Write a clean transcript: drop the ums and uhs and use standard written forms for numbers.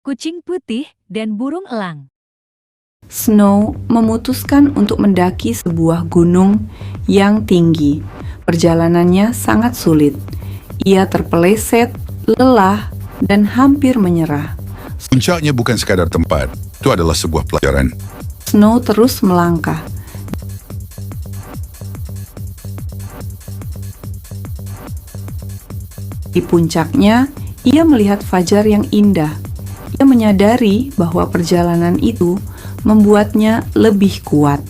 kucing putih, dan burung elang. Snow memutuskan untuk mendaki sebuah gunung yang tinggi. Perjalanannya sangat sulit. Ia terpeleset, lelah, dan hampir menyerah. Puncaknya bukan sekadar tempat, itu adalah sebuah pelajaran. Snow terus melangkah. Di puncaknya, ia melihat fajar yang indah. Ia menyadari bahwa perjalanan itu membuatnya lebih kuat.